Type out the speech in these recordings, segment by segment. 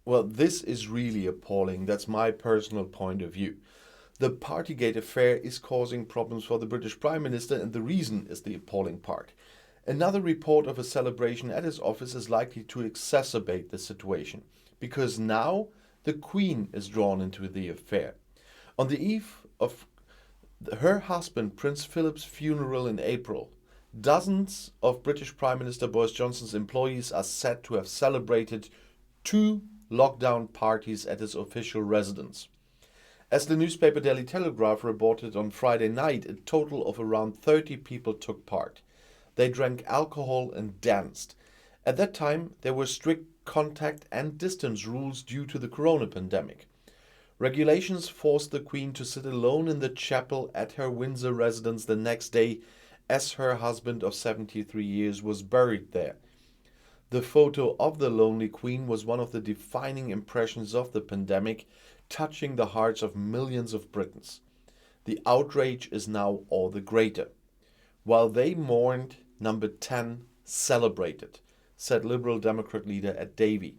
Well, this is really appalling. That's my personal point of view. The Partygate affair is causing problems for the British Prime Minister, and the reason is the appalling part. Another report of a celebration at his office is likely to exacerbate the situation, because now the Queen is drawn into the affair. On the eve of her husband Prince Philip's funeral in April, dozens of British Prime Minister Boris Johnson's employees are said to have celebrated two lockdown parties at his official residence. As the newspaper Daily Telegraph reported on Friday night, a total of around 30 people took part. They drank alcohol and danced. At that time, there were strict contact and distance rules due to the corona pandemic. Regulations forced the Queen to sit alone in the chapel at her Windsor residence the next day, as her husband of 73 years was buried there. The photo of the lonely Queen was one of the defining impressions of the pandemic, touching the hearts of millions of Britons. The outrage is now all the greater. While they mourned, Number 10 celebrated, said Liberal Democrat leader Ed Davey.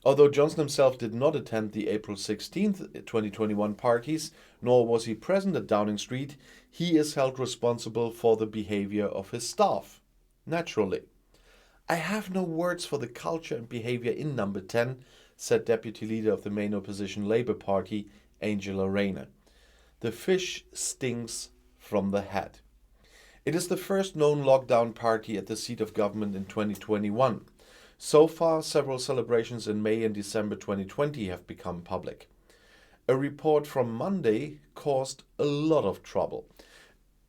Although Johnson himself did not attend the April 16th, 2021 parties, nor was he present at Downing Street, he is held responsible for the behavior of his staff. Naturally. I have no words for the culture and behavior in Number 10, said Deputy Leader of the main opposition Labour Party, Angela Rayner. The fish stinks from the head. It is the first known lockdown party at the seat of government in 2021. So far, several celebrations in May and December 2020 have become public. A report from Monday caused a lot of trouble.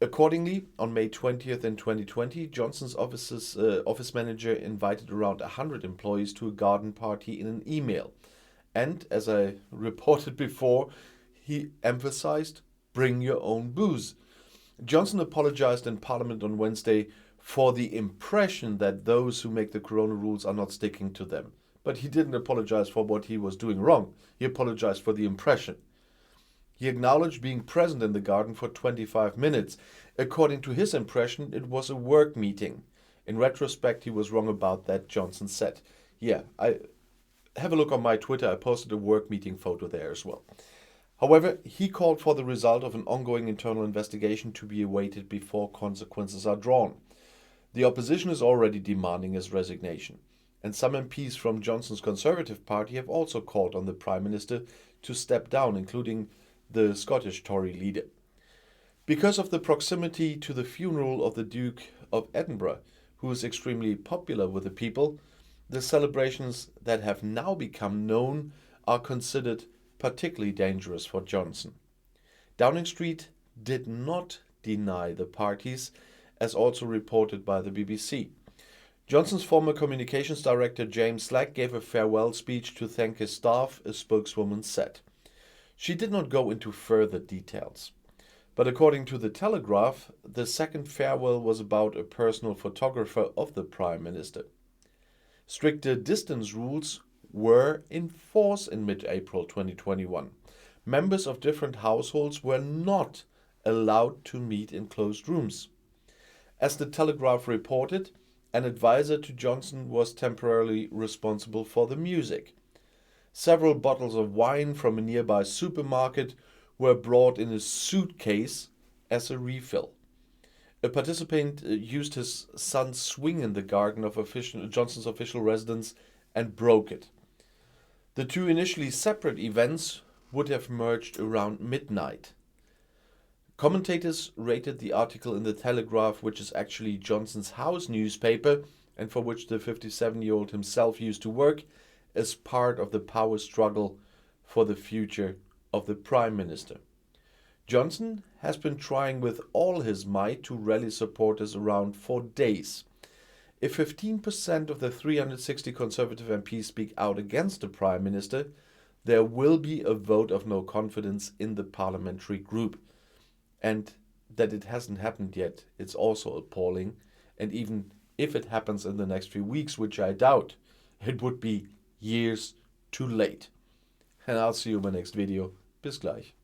Accordingly, on May 20th in 2020, Johnson's office manager invited around 100 employees to a garden party in an email. And, as I reported before, he emphasized, bring your own booze. Johnson apologized in Parliament on Wednesday for the impression that those who make the corona rules are not sticking to them. But he didn't apologize for what he was doing wrong. He apologized for the impression. He acknowledged being present in the garden for 25 minutes. According to his impression, it was a work meeting. In retrospect, he was wrong about that, Johnson said. Yeah, I have a look on my Twitter. I posted a work meeting photo there as well. However, he called for the result of an ongoing internal investigation to be awaited before consequences are drawn. The opposition is already demanding his resignation, and some MPs from Johnson's Conservative Party have also called on the Prime Minister to step down, including the Scottish Tory leader. Because of the proximity to the funeral of the Duke of Edinburgh, who is extremely popular with the people, the celebrations that have now become known are considered particularly dangerous for Johnson. Downing Street did not deny the parties, as also reported by the BBC. Johnson's former communications director James Slack gave a farewell speech to thank his staff, a spokeswoman said. She did not go into further details. But according to the Telegraph, the second farewell was about a personal photographer of the Prime Minister. Stricter distance rules were in force in mid-April 2021. Members of different households were not allowed to meet in closed rooms. As the Telegraph reported, an advisor to Johnson was temporarily responsible for the music. Several bottles of wine from a nearby supermarket were brought in a suitcase as a refill. A participant used his son's swing in the garden of Johnson's official residence and broke it. The two initially separate events would have merged around midnight. Commentators rated the article in the Telegraph, which is actually Johnson's house newspaper and for which the 57-year-old himself used to work, as part of the power struggle for the future of the Prime Minister. Johnson has been trying with all his might to rally supporters around for days. If 15% of the 360 Conservative MPs speak out against the Prime Minister, there will be a vote of no confidence in the parliamentary group. And that it hasn't happened yet, it's also appalling. And even if it happens in the next few weeks, which I doubt, it would be years too late. And I'll see you in my next video. Bis gleich.